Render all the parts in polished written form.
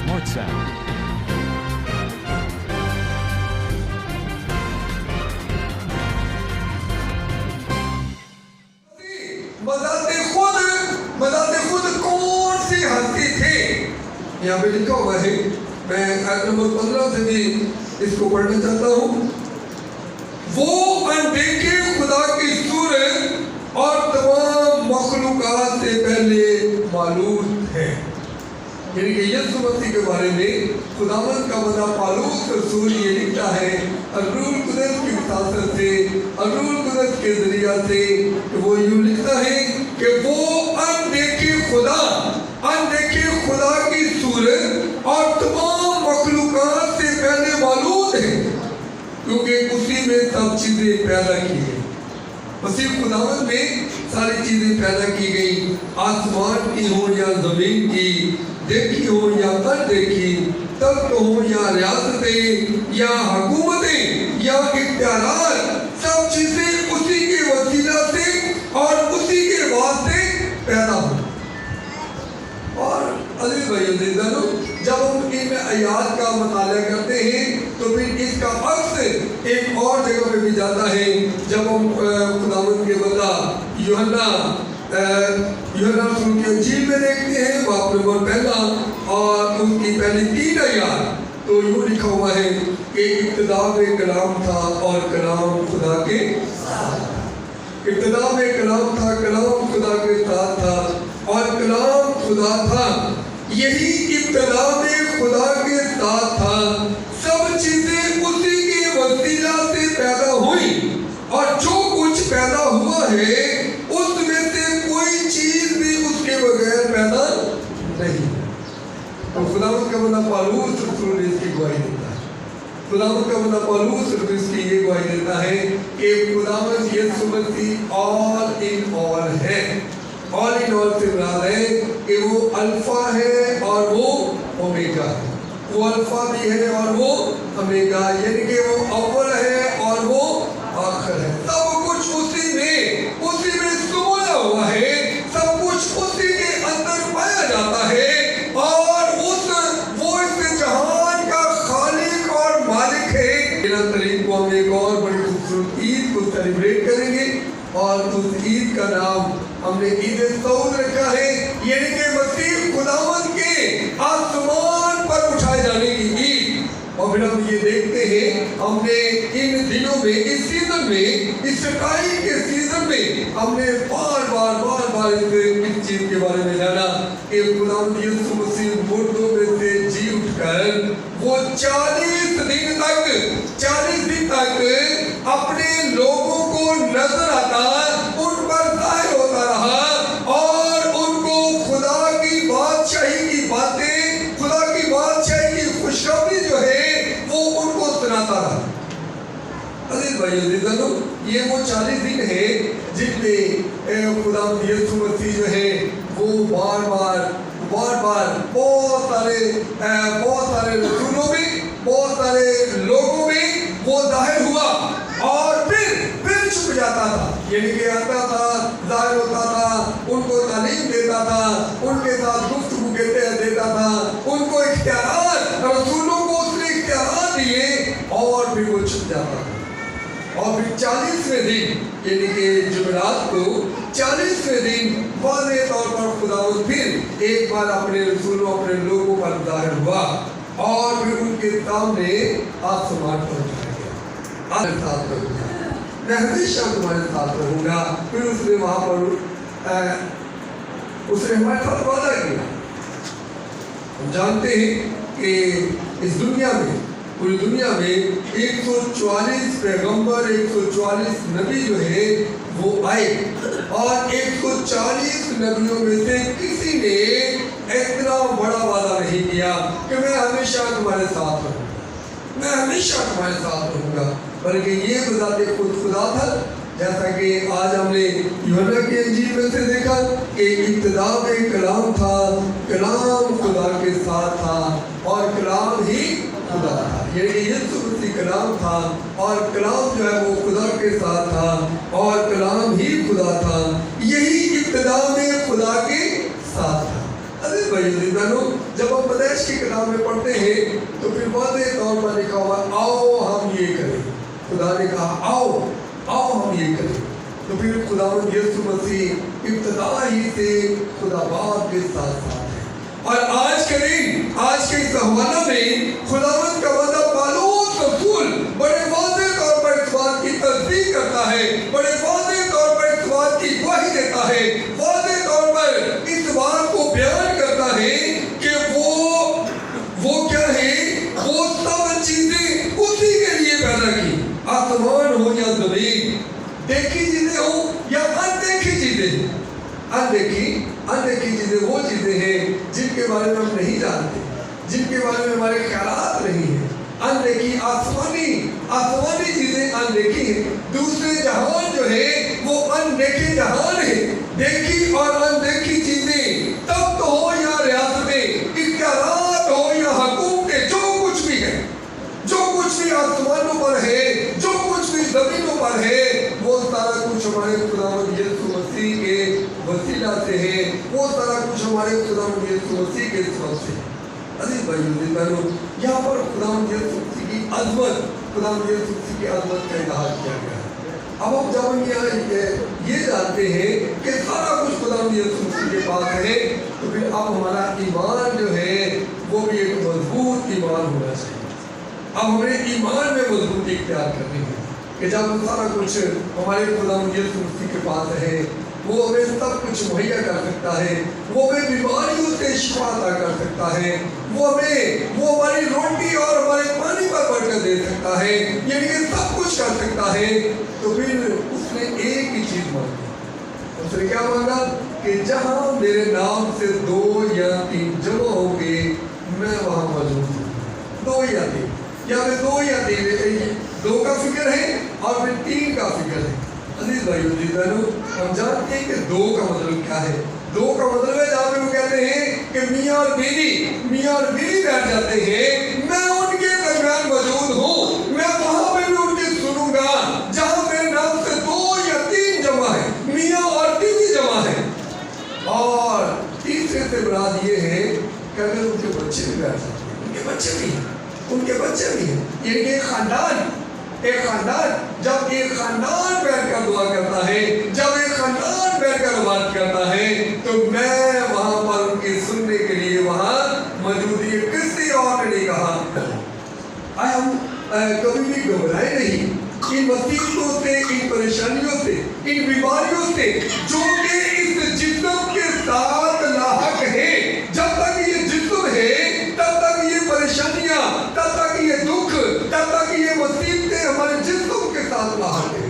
Smart Sound. मज़ाते खुद कौन सी हस्ती थी? यहाँ पे लिखा हुआ है, मैं आयत नंबर 15 से भी इसको पढ़ना चाहता हूँ। वो अनदेखे खुदा की सूरत और तमाम मखलूकात से पहले मालूम है। यानी कि यीशु मसीह के बारे में खुदावंद का बंदा पौलुस रसूल ये लिखता है रूह कुदरत की विसासत से, रूह कुदरत के जरिया से, वो यूँ लिखता है कि वो अनदेखे खुदा की सूरत और तमाम मखलूकात से पहले मालूम है, क्योंकि उसी में सब चीजें पैदा की गई। मसीह खुदावंद में सारी चीजें पैदा की गई, आसमान की हो या जमीन की, देखी हो या अनदेखी, तख्त हो या रियासतें या हुकूमतें या इख्तियारात, सब चीजें उसी के वसीला से और उसी के वास्ते पैदा हुई। और अजीज भाइयों अजीज़ानों, जब हम इन आयात का मुताला करते हैं तो फिर इसका अक्स एक और जगह पे भी जाता है। जब हम खुदावंद के बंदा यूहन्ना रसूल की इंजील में देखते हैं बाब नंबर 1 और उसकी पहली 3 आयत, तो यूँ लिखा हुआ है कि इब्तिदा में कलाम था और कलाम खुदा के साथ। इब्तिदा में कलाम था, कलाम खुदा के साथ था और कलाम खुदा था। यही इब्तिदा में खुदा के साथ था। सब चीजें उसी के वसीला से पैदा हुई और जो कुछ पैदा हुआ है उसमें से कोई चीज भी उसके बगैर पैदा नहीं। तो खुदावंद का बंदा पौलुस रसूल इसकी गवाही देता है। खुदावंद का बंदा पौलुस रसूल इसकी ये गवाही देता है कि खुदावंद यीशु मसीह ऑल इन ऑल है। ऑल इन ऑल से मुराद है कि वो अल्फा है और वो ओमेगा है। वो अल्फा भी है और वो ओमेगा, यानी कि वो अव्वल है और वो आखिर है। सब कुछ उसी में समाया हुआ है, सब कुछ उसी के अंदर पाया जाता है और वो इस जहान का खालिक और मालिक है। इन तरीक को हम एक और बड़ी खूबसूरत ईद को सेलिब्रेट करेंगे और उस ईद का नाम हमने ईद सऊद रखा है, यानी कि मसीह खुदावंद के आसमान पर उठाए जाने की ईद। और फिर हम ये देखते हैं, हमने इन दिनों में, इस सीजन में, इस सकाई के सीजन में हमने बार बार इस चीज के बारे में जाना कि खुदावंद यीशु मसीह मुर्दों में से जी उठकर वो 40 दिन तक अपने लोगों को नजर आता, उन पर जाहिर होता रहा और उनको खुदा की बादशाही की बातें, खुदा की बादशाही की खुशखबरी जो है वो उनको सुनाता रहा। अजीज भाइयों अजीज़ानों, ये वो 40 दिन है जिनमें खुदावंद यीशु मसीह जो है वो बार बार बहुत सारे रसूलों में, बहुत सारे लोगों में वो जाहिर हुआ और फिर छुप जाता था। यानी कि आता था, जाहिर होता था, उनको तालीम देता था, उनके साथ गुफ्तगू देता था, उनको इख्तियारात, रसूलों को उसने इख्तियारात दिए और फिर वो छुप जाता था। और फिर 40वें दिन यानी कि जुमेरात को 40वें दिन वाज़ेह तौर पर खुदावंद फिर एक बार अपने रसूलों, अपने लोगों पर जाहिर हुआ और फिर उनके सामने आसमान पर उठाया गया। आज साथ रहूँगा, मैं हमेशा तुम्हारे साथ रहूँगा। फिर उसने वहाँ पर उसने हमारे साथ वादा किया। हम जानते हैं कि इस दुनिया में, पूरी दुनिया में 144 पैगंबर, 144 नबी जो है वो आए और 140 नबियों में से किसी ने इतना बड़ा वादा नहीं किया कि मैं हमेशा तुम्हारे साथ रहूँगा, मैं हमेशा तुम्हारे साथ रहूँगा, बल्कि ये बजाते खुद खुदा था। जैसा कि आज हमने यूहन्ना की इंजील में से देखा कि इब्तिदा में कलाम था, कलाम खुदा के साथ था और कलाम ही खुदा था। यानी यीशु मसीह कलाम था और कलाम जो है वो खुदा के साथ था और कलाम ही खुदा था। यही इब्तिदा में खुदा के साथ था। अजीज भाइयों, जब हम पैदाइश पैदाइश की किताब में पढ़ते हैं तो फिर वादे तौर पर लिखा हुआ आओ हम ये करें। खुदा ने कहा आओ आओ हम ये करें। तो फिर खुदावंद यीशु मसीह इब्तिदा ही से खुदा बाप के साथ साथ है। और आज के इस हवाला में खुदावंद का वादा पौलुस रसूल बड़े वादे तौर पर इस बात की तस्दीक करता है, बड़े वादे तौर पर इस बात की गवाही देता है, वादे तौर पर इस बात को बयान करता है कि वो क्या है, वो सब चीजें उसी के लिए पैदा की, आसमान हो या जमीन, देखी चीजें हो या अनदेखी चीजें। अनदेखी चीजें वो चीजें हैं जिनके बारे में हम नहीं जानते, जिनके बारे में हमारे ख्यालात नहीं है। अनदेखी आसमानी चीजें अनदेखी है। दूसरे जहान जो है वो अनदेखे जहान है। देखी और अनदेखी चीजें तख्त हो या रियासतें, इख्तियारात हो या हुकूमतें, जो कुछ भी है, जो कुछ भी आसमानों पर है, जो कुछ भी जमीनों पर है, वो सारा कुछ हमारे खुदावंद यीशु मसीह के वसीला से है, वो सारा कुछ हमारे खुदावंद यीशु मसीह के सबब से। अजीज भाइयों, यहाँ पर खुदावंद यीशु मसीह की अज़मत, खुदावंद यीशु मसीह की अज़मत का इज़हार किया गया है। अब हम जब हम ये जानते हैं कि सारा कुछ खुदावंद यीशु मसीह के पास है, तो फिर अब हमारा ईमान जो है वो भी एक मजबूत ईमान होना चाहिए। अब हमें ईमान में मजबूती इख्तियार करनी है कि जब सारा कुछ हमारे खुदावंद यीशु मसीह के पास है, वो हमें सब कुछ मुहैया कर सकता है, वो हमें बीमारियों से शिफा अता कर सकता है, वो हमारी रोटी और हमारे पानी पर बरकत दे सकता है, यानी कि सब कुछ कर सकता है। तो फिर उसने एक ही चीज मांगी, उसने क्या मांगा कि जहाँ मेरे नाम से 2 या 3 जमा होंगे मैं वहाँ मौजूद हूँ। 2 या 3, या फिर 2 या 3, 2 का फिक्र है और फिर 3 का फिक्र है। अजीज भाइयों, हम जानते हैं कि 2 का मतलब क्या है। 2 का मतलब है जहाँ पे वो कहते हैं कि मियाँ और बीवी बैठ जाते हैं, मैं उनके दरमियान मौजूद हूँ, मैं वहाँ पे भी उनकी सुनूंगा जहाँ मेरे नाम से 2 या 3 जमा है, मियाँ और बीवी जमा है। और तीसरे से मुराद ये है कि अगर उनके बच्चे भी बैठ जाते हैं, उनके बच्चे भी हैं, यानी एक खानदान, जब एक खानदान बैठकर दुआ करता है, जब एक खानदान बैठकर बात करता है, तो मैं वहां पर उनकी सुनने के लिए वहां मौजूद। ये किसी और ने कहा, हम कभी भी घबराए नहीं इन मुसीबतों से, इन परेशानियों से, इन बीमारियों से जो कि इस जिस्म के साथ लाहक है। जब तक ये जिस्म है तब तक ये परेशानियां, तब तक ये दुख, तब तक ये मुसीबतें हमारे जिस्म के साथ लाहक है।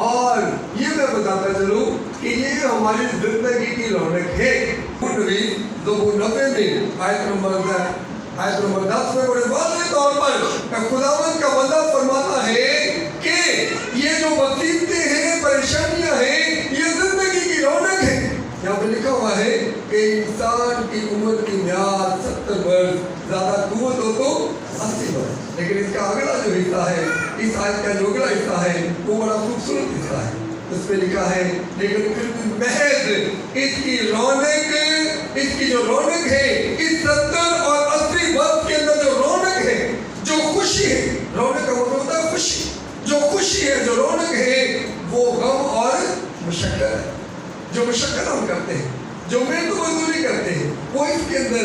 और ये मैं बताता चलूं कि ये हमारी जिंदगी की रौनक है। ज़बूर 90 में आयत नंबर 10 में बड़े वाज़ेह तौर पर खुदावंद का बंदा फरमाता है कि ये जो मुसीबतें हैं, परेशानियां हैं, ये जिंदगी की रौनक है। यहाँ पे लिखा हुआ है कि इंसान की उम्र की म्याद 70 वर्ष, ज्यादा कुव्वत हो तो 80 वर्ष। लेकिन इसका अगला जो हिस्सा है, इस आयत का जो अगला हिस्सा है, वो बड़ा खूबसूरत हिस्सा है। उसमें लिखा है, लेकिन फिर भी महज इसकी जो रौनक है, इस 70 और 80 वर्ष के अंदर जो रौनक है, जो खुशी है, रौनक का मतलब होता है खुशी, जो खुशी है, जो रौनक है, वो गम और मुशक्कत है। जो मुशक्कत हम करते हैं, जो मेहनत मजदूरी करते हैं, वो इसके अंदर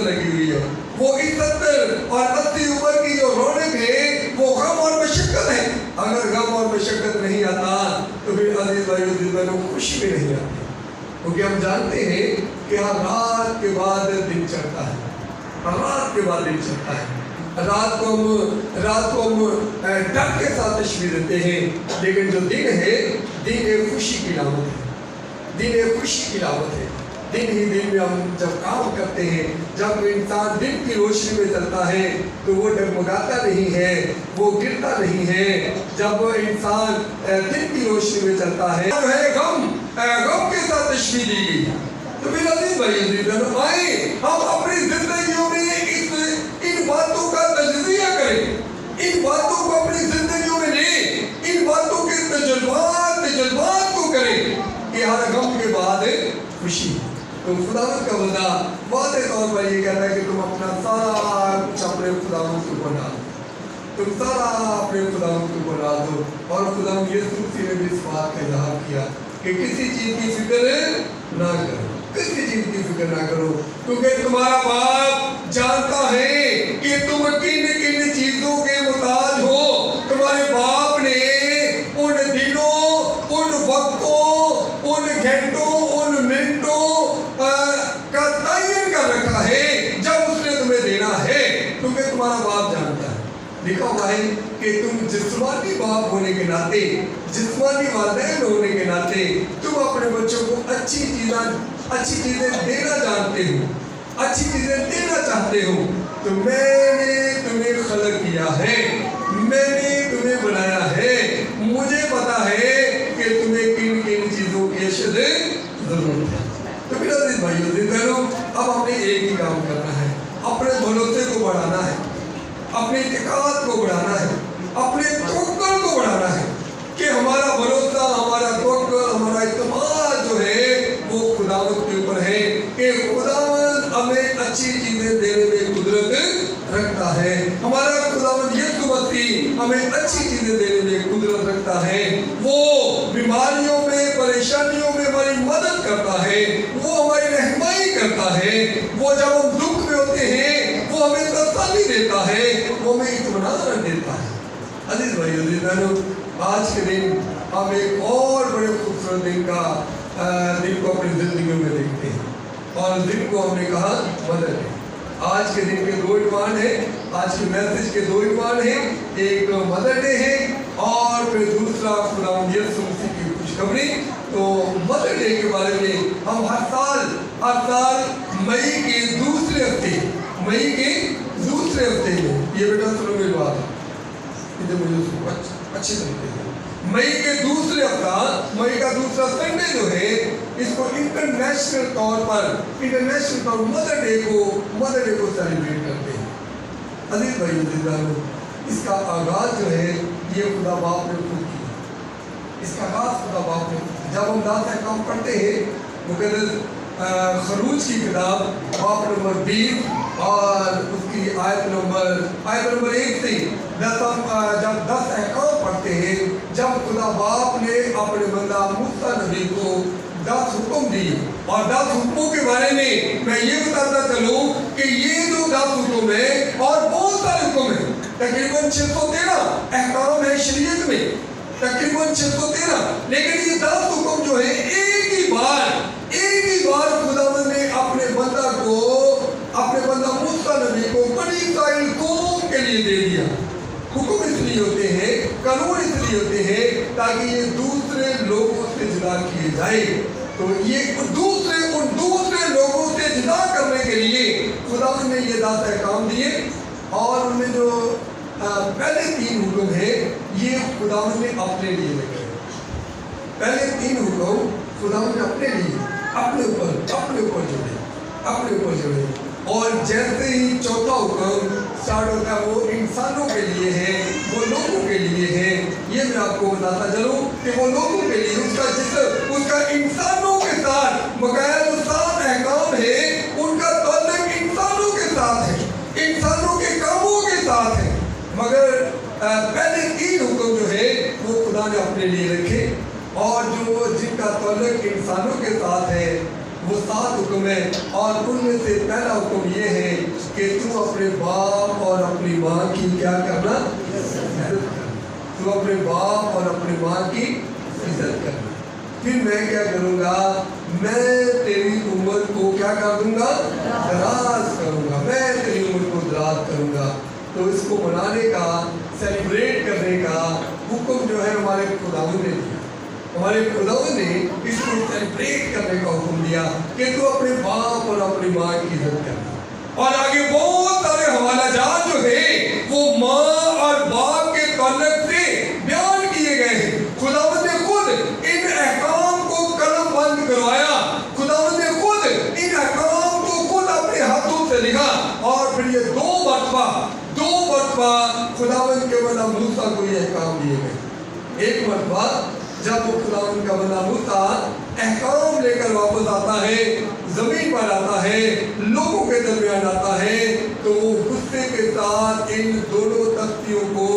लगी हुई है। वो इस 70 और 80 उम्र की जो रौनक है, वो गम और मशक्कत है। अगर गम और मशक्कत नहीं आता तो फिर अजीज भाइयों खुशी भी नहीं आती, क्योंकि हम जानते हैं कि हर रात के बाद दिन चढ़ता है, हर रात के बाद दिन चढ़ता है। रात को हम डर के साथ तशबीह देते हैं, लेकिन जो दिन है, दिन एक खुशी की लामत है, दिन एक खुशी की लामत है। दिन ही दिन में हम जब काम करते हैं, जब इंसान दिन की रोशनी में चलता है तो वो डगमगाता नहीं है, वो गिरता नहीं है। जब इंसान दिन की रोशनी में चलता है, जो है गम के साथ तशबीह दी गई। तो फिर अजीज भाई आए हम अपनी जिंदगियों में इन बातों का तजज़िया करें, इन बातों को अपनी जिंदगियों में लें, इन बातों के तजुर्बात को करें कि हर गम के बाद खुशी। तो खुदावंद का बंदा वाज़ेह तौर पर पर ये कहता है कि तुम अपना सारा कुछ अपने खुदावंद के ऊपर डाल, तुम सारा अपने खुदावंद के ऊपर डाल दो। और खुदावंद यीशु मसीह ने भी इस बात का इजहार किया कि किसी चीज की फिक्र ना करो, किसी चीज की फिक्र ना करो, क्योंकि तुम्हारा बाप जानता है कि तुम किन किन चीजों के मुताज हो। तुम्हारे बाप ने उन दिनों, उन वक्तों, उन घंटों, उन मिनटों का तयन कर रखा है जब उसने तुम्हें देना है, क्योंकि तुम्हारा बाप जानता है। लिखा हुआ है कि तुम जिस्मानी बाप होने के नाते, जिस्मानी वालिदैन होने के नाते तुम अपने बच्चों को अच्छी चीजें देना जानते हो, अच्छी चीजें देना चाहते हो। तो मैंने तुम्हें खलक किया है, मैंने तुम्हें बनाया है, मुझे पता है कि तुम्हें किन किन चीजों की अशद जरूरत है। तो मेरा अजीज भाइयों बहनों, अब हमने एक ही काम करना है, अपने भरोसे को बढ़ाना है, अपने इत्तेकाद को बढ़ाना है, अपने तवक्कुल को बढ़ाना है कि हमारा भरोसा, हमारा तवक्कुल, हमारा इत्तेमाद जो है वो खुदावंद के ऊपर है कि खुदावंद हमें अच्छी चीजें देने में कुदरत रखता है। हमारा खुदावंद यीशु मसीह हमें अच्छी चीजें देने में कुदरत रखता है। वो बीमारियों में, परेशानियों में हमारी मदद करता है, वो हमारी रहनुमाई करता है। वो जब हम दुख में होते हैं वो हमें तसल्ली देता है, वो हमें इत्मीनान देता है। अजीज भाइयों, अजीज बहनों, आज के दिन हम एक और बड़े खूबसूरत दिन को अपनी जिंदगी में देखते हैं और दिन को हमने कहा मदद डे। आज के दिन के दो इनवान है, आज के मैसेज के दो इनवान है, एक मदर डे है और फिर दूसरा खुदावंद यीशु मसीह की खुशखबरी। तो मदर डे के बारे में हम हर साल मई के दूसरे हफ्ते में, ये बेटा सुनो मेरी बात, मुझे अच्छी तरीके से, मई के दूसरे हफ्ता, मई का दूसरा संडे जो है, इसको इंटरनेशनल तौर पर मदर डे को सेलिब्रेट करते हैं। अजीज भाइयों, इसका आगाज जो है ये खुदा बाप ने खुद किया, इसका आगाज खुदा बाप ने। जब हम दास अहकाम पढ़ते हैं, मुकद्दस खरूज की किताब बाप नंबर 20 और उसकी आयत नंबर 1 से जब 10 अहकाम पढ़ते हैं, जब खुदा बाप ने अपने बंदा मूसा नबी को 10 हुक्म दिए, और 10 हुक्मों के बारे में मैं ये बताता चलूँ कि ये जो 10 हुक्म है और बहुत सारे हुक्म है, तकरीबन 613 अहकाम है शरीयत में, तकरीबन 613, लेकिन ये 10 हुक्म जो है एक ही बार खुदावंद ने अपने बंदा मूसा नबी को बनी इस्राएल कौम के लिए दे दिया। हुक्म इसलिए होते हैं, कानून इसलिए होते हैं ताकि ये दूसरे लोगों से जुदा किए जाए। तो ये उन दूसरे लोगों से जुदा करने के लिए खुदावंद ने ये 10 अहकाम दिए, और उनमें जो पहले 3 हुक्म है ये खुदावंद ने अपने लिए रखे। पहले 3 हुक्म खुदावंद ने अपने लिए, अपने ऊपर जोड़े, और जैसे ही चौथा हुक्म स्टार्ट होता है वो इंसानों के लिए है, वो लोगों के लिए है। ये मैं आपको बताता चलूँ कि वो लोगों के लिए, उसका इंसानों के साथ बकाया जो 7 अहकाम है उनका ताल्लुक इंसानों के साथ है, इंसानों के कामों के साथ है। मगर पहले 3 हुक्म जो है वो खुदा ने अपने लिए रखे, और जो जिनका ताल्लुक इंसानों के साथ है वो 7 हुक्म है। और उनमें से पहला हुक्म ये है कि तू अपने बाप और अपनी माँ की क्या करना, तू अपने बाप और अपनी माँ की इज्जत करना। फिर मैं क्या करूँगा, मैं तेरी उम्र को क्या कर दूँगा, दराज करूँगा, मैं तेरी उम्र को दराज करूँगा। तो इसको मनाने का, सेलिब्रेट करने का हुक्म जो है हमारे खुदावंद ने दिया, हमारे खुदावंद ने इसको सेलिब्रेट करने का हुक्म दिया कि तू अपने बाप और अपनी माँ की इज्जत करना। और आगे बहुत सारे हवाला जात जो है वो माँ और बाप के ताल्लुक से बयान किए गए हैं। खुदावंद ने खुद इन अहकाम को कलम बंद करवाया, खुदावंद ने खुद इन अहकाम को खुद अपने हाथों से लिखा, और फिर ये दो मरतबा खुदावंद के बंदा मूसा को ये अहकाम दिए गए। एक मरतबा जब वो खुदावंद का बंदा मूसा अहकाम लेकर वापस आता है जमीन पर आता है, लोगों के दरमियान आता है, तो वो गुस्से के साथ इन दोनों तख्तियों को,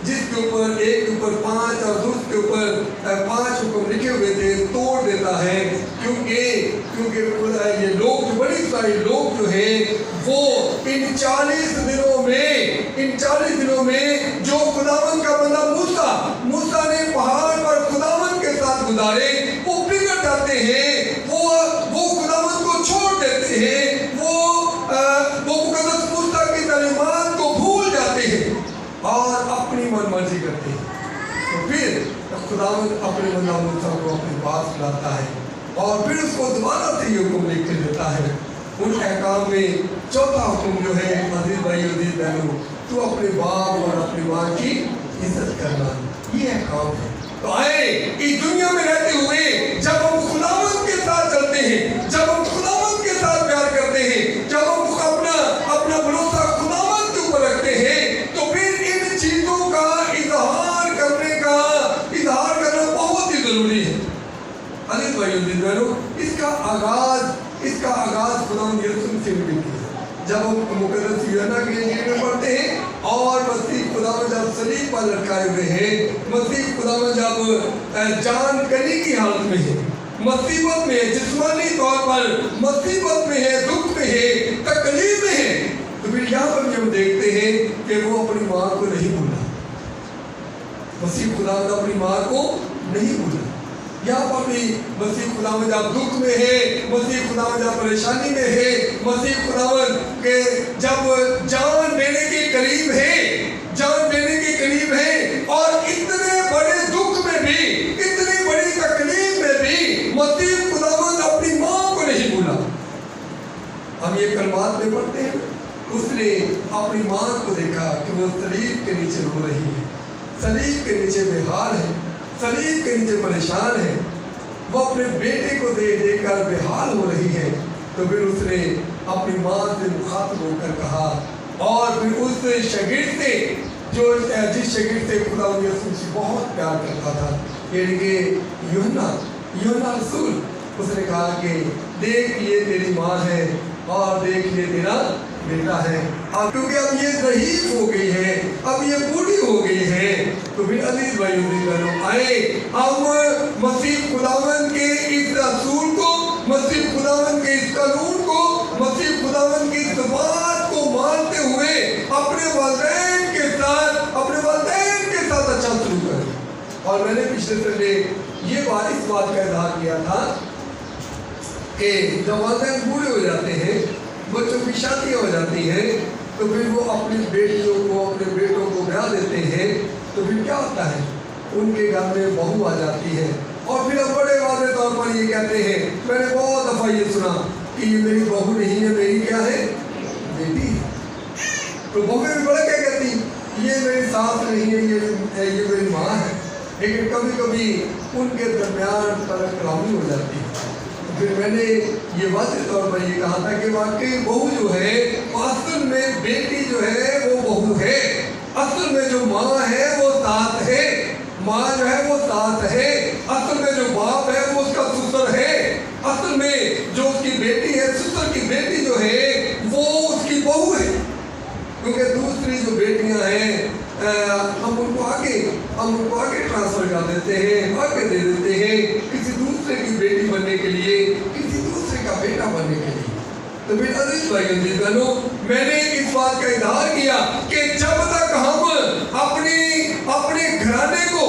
जिसके ऊपर एक के ऊपर 5 और दूसरे के ऊपर 5 हुक्म लिखे हुए थे, तोड़ देता है। क्योंकि ये लोग जो बड़ी सारे लोग जो हैं वो इन 40 दिनों में जो खुदावंद का बंदा मूसा ने पहाड़ पर खुदावंद के साथ गुजारे, वो बिगड़ जाते हैं, वो खुदावंद को छोड़ देते हैं, वो मुकद्दस मूसा की तालीमात को भूल जाते हैं और अपनी मनमर्जी करते हैं। तो फिर खुदावंद अपने बंदा मूसा को अपने पास लाता है और फिर उसको दोबारा से ये हुक्म लिख के देता है। उन अहकाम में चौथा हुक्म जो है, अजीज भाई अजीज बहनों, तू अपने बाप और अपनी माँ की इज्जत करना, ये अहकाम है। तो आए इस दुनिया में रहते हुए जब हम खुदावंद के साथ चलते हैं, जब हम खुदावंद के साथ प्यार करते हैं, जब हम अपना भरोसा खुदावंद के ऊपर रखते हैं, तो फिर इन चीजों का इजहार करना बहुत ही जरूरी है। अजीज भाई अजीज बहनों, इसका आगाज खुदावंद यीशु से भी है। जब हम मुकद्दस यूहन्ना के इंजील में पढ़ते हैं और मसीह खुदावंद जब सलीब पर लटकाए हुए हैं, मसीह खुदावंद जब जान कली की हालत में है, मुसीबत में है, जिस्मानी तौर पर मुसीबत में है, दुख में है, तकलीफ में है, तो फिर यहाँ पर हम देखते हैं कि वो अपनी माँ को नहीं भूला। मसीह खुदावंद अपनी माँ को नहीं भूला। यहाँ पर भी मसीह खुदावंद जब दुख में है, मसीह खुदावंद जब परेशानी में है, मसीह खुदावंद के जब जान देने के करीब है और इतने बड़े दुख में भी, इतनी बड़ी तकलीफ में भी मसीह खुदावंद अपनी माँ को नहीं भूला। हम ये कलमात में पढ़ते हैं, उसने अपनी माँ को देखा कि वो सलीब के नीचे रो रही है, सलीब के नीचे बेहाल है, सलीब के नीचे परेशान है, वो अपने बेटे को देख कर बेहाल हो रही है। तो फिर उसने अपनी माँ से मुखातिब होकर कहा और फिर उस शागिर्द से जिस शागिर्द से खुदावंद यीशु मसीह बहुत प्यार करता था, यानी कि यूहन्ना रसूल, उसने कहा कि देख ये तेरी माँ है और देख ये तेरा बेटा है। अब क्योंकि अब ये ज़ईफ हो गई है, अब ये बूढ़ी हो गई है, तो फिर अजीज भाई अजीज बहनों, आए हम मसीह खुदावंद के इस रसूल को, मसीह खुदावंद के इस कानून को, मसीह खुदावंद की इस बात को मानते हुए अपने वालिदैन के साथ अच्छा सलूक करें। और मैंने पिछले संडे इस बात का इजहार किया था कि जब वालिदैन बूढ़े हो जाते हैं, बच्चों की शादी हो जाती है, तो फिर वो अपनी बेटियों को, अपने बेटों को ब्याह देते हैं, तो फिर क्या होता है, उनके घर में बहू आ जाती है और फिर अब बड़े वादे तौर पर ये कहते हैं, मैंने बहुत दफ़ा ये सुना कि ये मेरी बहू नहीं है, मेरी क्या है, बेटी है। तो बहू भी बड़ा क्या कहती, ये मेरी सास नहीं है, ये मेरी माँ है। लेकिन कभी कभी उनके दरमियान तलक कलामी हो जाती है। फिर मैंने ये वाज़ेह तौर पर ये कहा था कि वाकई बहू जो है, असल में बेटी जो है वो बहू है, असल में जो माँ है वो सास है, माँ जो है वो सास है, असल में जो बाप है वो उसका ससुर है, असल में जो उसकी बेटी है, ससुर की बेटी जो है वो उसकी बहू है। क्योंकि दूसरी जो बेटियां हैं हम उनको आगे ट्रांसफर कर देते हैं, आगे दे देते हैं किसी दूसरे की बेटी बनने के लिए, किसी दूसरे का बेटा बनने के लिए। तो फिर अजीज भाई अजीज बहनों, मैंने इस बात का इजहार किया कि जब तक हम अपने घराने को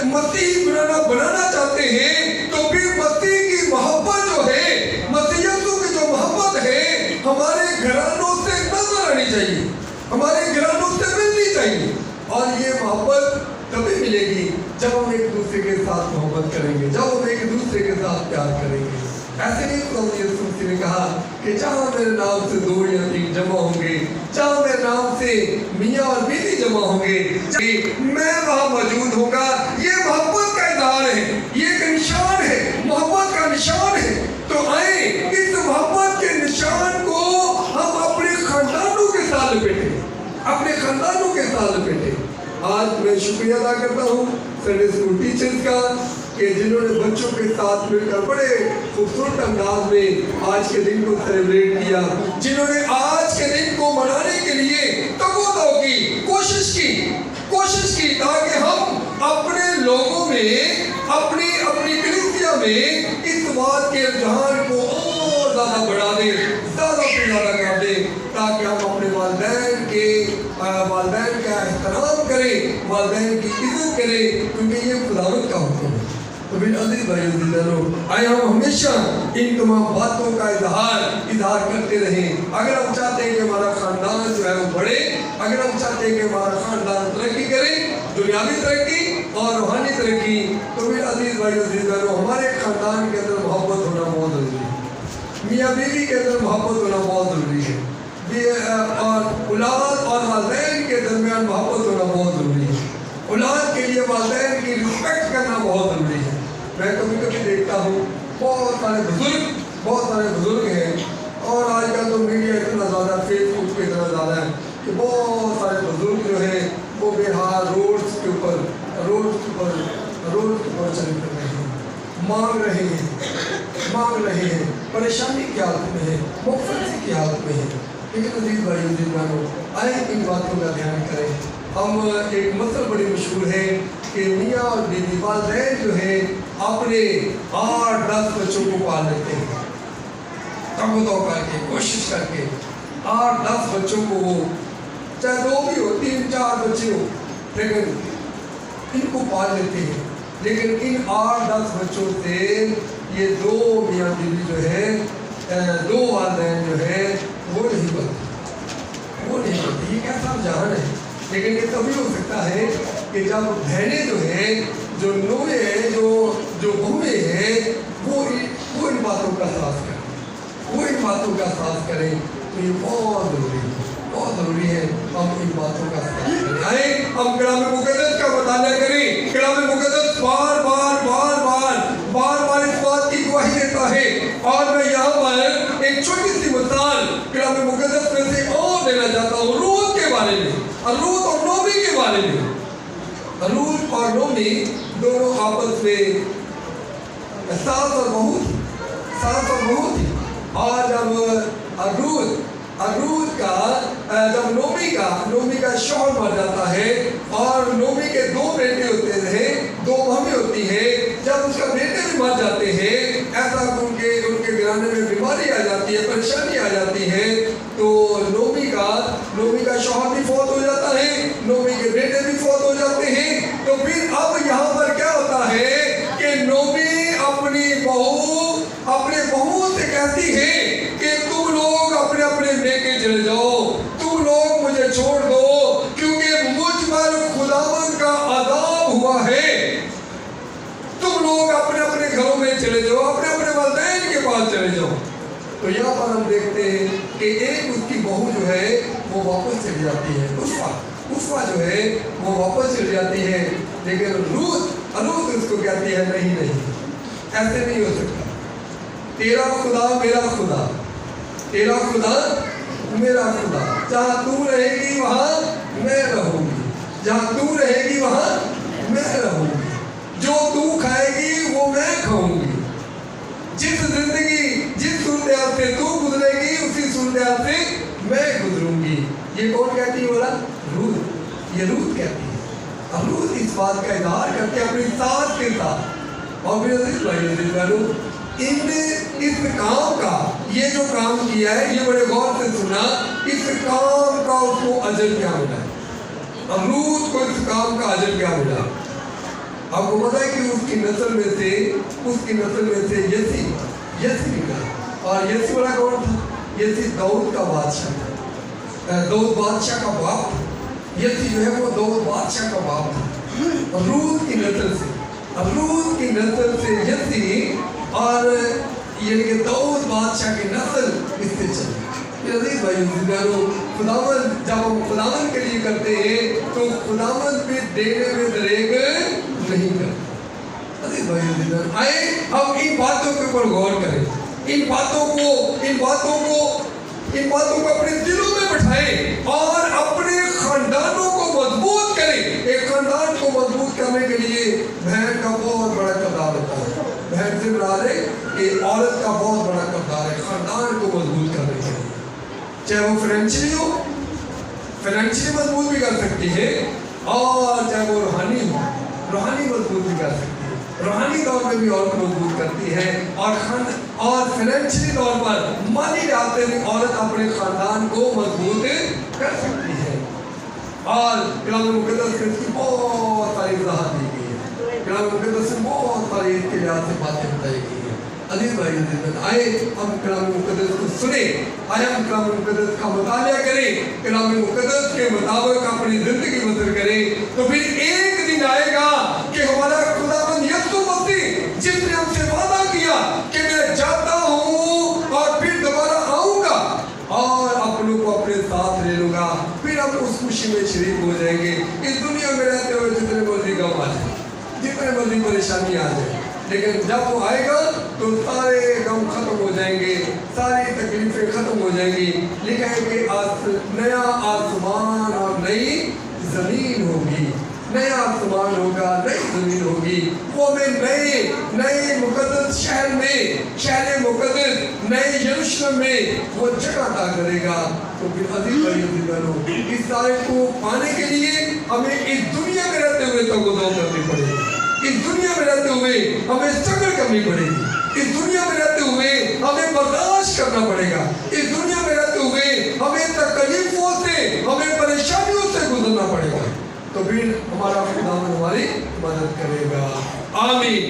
मसीह बनाना चाहते हैं, तो फिर मसीह की मोहब्बत जो है, मसीह यीशु की जो मोहब्बत है, हमारे घरानों से नजर आनी चाहिए, हमारे घरानों से मिलनी चाहिए। और ये मोहब्बत तभी मिलेगी जब हम एक दूसरे के साथ मोहब्बत करेंगे, जब हम एक दूसरे के साथ प्यार करेंगे। ऐसे नहीं तो यीशु मसीह ने कहा कि जहाँ मेरे नाम से 2 या 3 जमा होंगे, जहाँ मेरे नाम से मियाँ और बीवी जमा होंगे, मैं वहाँ मौजूद होगा। ये मोहब्बत का इज़हार है, ये एक निशान है, मोहब्बत का निशान है। तो आए इस मोहब्बत के निशान को हम अपने खानदानों के साथ लपेटे, अपने खानदानों के साथ लपेटे। आज मैं शुक्रिया अदा करता हूँ संडे स्कूल टीचर्स का, کہ جنہوں نے بچوں کے ساتھ مل کر بڑے خوبصورت انداز میں آج کے دن کو سیلیبریٹ کیا، جنہوں نے آج کے دن کو منانے کے لیے تگودو کی، کوشش کی تاکہ ہم اپنے لوگوں میں، اپنی کلیسیا میں اس بات کے رجحان کو اور زیادہ بڑھا دیں، زیادہ سے زیادہ کر دیں، تاکہ ہم اپنے والدین کا احترام کریں، والدین کی عزت کریں، کیونکہ یہ خداوند کا حکم ہے۔ تو میرے عزیز بھائیو عزیزانو، آئے ہم ہمیشہ ان تمام باتوں کا اظہار کرتے رہیں۔ اگر ہم چاہتے ہیں کہ ہمارا خاندان جو ہے وہ بڑھے، اگر ہم چاہتے ہیں کہ ہمارا خاندان ترقی کرے، دنیاوی ترقی اور روحانی ترقی، تو میرے عزیز بھائیو عزیزانو، ہمارے خاندان کے اندر محبت ہونا بہت ضروری ہے، میاں بیوی کے اندر محبت ہونا بہت ضروری ہے، اور اولاد اور والدین کے درمیان محبت ہونا بہت ضروری ہے، اولاد کے لیے والدین کی رسپیکٹ کرنا بہت ضروری ہے۔ میں کبھی دیکھتا ہوں بہت سارے بزرگ ہیں، اور آج کل تو میڈیا اتنا زیادہ، فیس بک پہ اتنا زیادہ ہے کہ بہت سارے بزرگ جو ہیں وہ بے حال روڈز کے اوپر چل رہے ہیں، مانگ رہے ہیں، پریشانی کی حالت میں ہے، مفلسی کی حالت میں ہے۔ لیکن عزیز بھائی عزیز بہنوں، آئے ان باتوں کا دھیان کریں۔ ہم ایک مثل بڑی مشہور ہے کہ میاں اور بیوی والدین جو ہے اپنے 8-10 بچوں کو پال لیتے ہیں، تگودو کر کے، کوشش کر کے 8-10 بچوں کو، وہ چاہے 2 بھی ہو، 3-4 بچے ہو، لیکن ان کو پال لیتے ہیں۔ لیکن ان 8-10 بچوں سے یہ 2 میاں بیوی جو ہے، 2 والدین جو ہے وہ نہیں بنتے۔ یہ کیسا جہان ہے؟ لیکن یہ تبھی ہو سکتا ہے کہ جب بہنیں جو ہیں، جو نویں ہیں، جو بہویں ہیں، وہ ان باتوں کا احساس کریں، تو یہ بہت ضروری ہے ہم ان باتوں کا احساس کریں۔ آئیں ہم کلام مقدس کا مطالعہ کریں۔ کلام مقدس بار بار اس بات کی گواہی دیتا ہے، اور میں یہاں پر ایک چھوٹی سی مثال کلام مقدس میں سے اور دینا چاہتا ہوں، روت کے بارے میں، روت اور نومی کے بارے میں۔ روت اور نومی دونوں آپس میں ساس اور بہو تھی، اور جب جب نومی کا شوہر مر جاتا ہے، اور نومی کے 2 بیٹے ہوتے ہیں، 2 بہویں ہوتی ہیں، جب اس کا بیٹے بھی مر جاتے ہیں، ایسا ان کے گھرانے میں بیماری آ جاتی ہے، پریشانی آ جاتی ہے، تو نومی کا شوہر بھی فوت ہو جاتا ہے، نومی کے بیٹے بھی فوت ہو جاتے ہیں۔ تو پھر اب یہاں پر کیا ہوتا ہے کہ نومی اپنے بہو سے کہتی ہے کہ تم لوگ اپنے میکے چلے جاؤ، تم لوگ مجھے چھوڑ دو، کیونکہ مجھ پر خداوند کا عذاب ہوا ہے، تم لوگ اپنے گھروں میں چلے جاؤ، اپنے والدین کے پاس چلے جاؤ۔ تو یہاں پر ہم دیکھتے ہیں کہ ایک اس کی بہو جو ہے وہ واپس چلی جاتی ہے، عفوا جو ہے وہ واپس چلی جاتی ہے، لیکن روت اس کو کہتی ہے نہیں ایسے نہیں ہو سکتا، تیرا خدا میرا خدا، تیرا خدا میرا خدا، جہاں تو رہے گی وہاں میں رہوں گی، جہاں تو رہے گی وہاں میں رہوں گی، جو تو کھائے گی وہ میں کھاؤں گی، جس صورتحال سے تو گزرے گی اسی صورتحال سے میں گزروں گی۔ یہ کون کہتی ہے بولا؟ روت کہتی ہے۔ اب روت اس بات کا اظہار کرتے اپنی ساس کے ساتھ، اور پھر اس کام کا، یہ جو کام کیا ہے، یہ بڑے غور سے سنا، اس کام کا اس کو اجر کیا ملا ہے؟ اب روت کو اس کام کا اجر کیا ملا؟ آپ کو پتا ہے کہ اس کی نسل میں سے یسی نکلا، اور یسی والا کون تھا؟ یسی داؤد کا بادشاہ تھا، داؤد بادشاہ کا باپ تھا، یسی جو ہے وہ داؤد بادشاہ کا باپ تھا، اور روت کی نسل سے یسی، اور یہ کہ داؤد بادشاہ کی نسل اس سے چلی۔ عزیز بھائیو، خداوند جب ہم خداوند کے لیے کرتے ہیں تو خداوند پہ دینے میں دریغ نہیں کرتے۔ عزیز بھائیو، آئے ہم ان باتوں کے اوپر غور کریں، ان باتوں کو اپنے دلوں میں بٹھائیں، اور اپنے خاندانوں کو مضبوط کریں۔ ایک خاندان کو مضبوط کرنے کے لیے بہن کا بہت بڑا کردار बहन से बता रहे कि औरत का बहुत बड़ा किरदार है खानदान को मजबूत करने के लिए, चाहे वो फाइनेंशियली हो, फाइनेंशियली मजबूत भी कर सकती है, और चाहे वो रूहानी हो, रूहानी मजबूत भी कर सकती है, रूहानी तौर पर भी औरत मजबूत करती है, और फाइनेंशियली तौर पर माली लिहाज से भी औरत अपने खानदान को मजबूत कर सकती है। और कलाम मुक़द्दस में इसकी बहुत सारी वजाहत दी गई है, कलाम मुक़द्दस में बहुत सारी इसके लिहाज से बातें बताई गई हैं। अजीज भाई अजीज बहन, आए हम कलाम मुक़द्दस को सुने, आए हम कलाम मुक़द्दस का मुतालिया करें, कलाम मुक़द्दस के मुताबिक अपनी ज़िंदगी बसर करें, तो फिर एक दिन आएगा कि हमारा खुदावंद यीशु मसीह जिसने हमसे वादा किया कि मैं जाता हूँ और फिर दोबारा आऊँगा और अपनों को अपने साथ ले लूँगा, फिर हम उस खुशी में शरीक हो जाएंगे। इस दुनिया में रहते हुए जितने मर्जी गम आ जाए, जितने मर्जी परेशानी आ जाए, लेकिन जब वो आएगा तो सारे गम खत्म हो जाएंगे, सारी तकलीफें खत्म हो जाएंगी। लिखा है कि नया आसमान और नई जमीन होगी, नया आसमान होगा, नई जमीन होगी, वो हमें नए मुकद्दस शहर में, शहर मुकद्दस नए यरूशलेम में वो जगह अता करेगा। तो फिर अजीज भाई अजीज बहनों, इस सारे को पाने के लिए हमें इस दुनिया में रहते हुए तो गुज़ार करनी पड़ेगी, इस दुनिया में रहते हुए हमें स्ट्रगल करनी पड़ेगी, इस दुनिया में रहते हुए हमें बर्दाश्त करना पड़ेगा, इस दुनिया में रहते हुए हमें तकलीफों से, हमें परेशानियों से गुजरना पड़ेगा। तो फिर हमारा खुदा हमारी मदद करेगा। आमीन।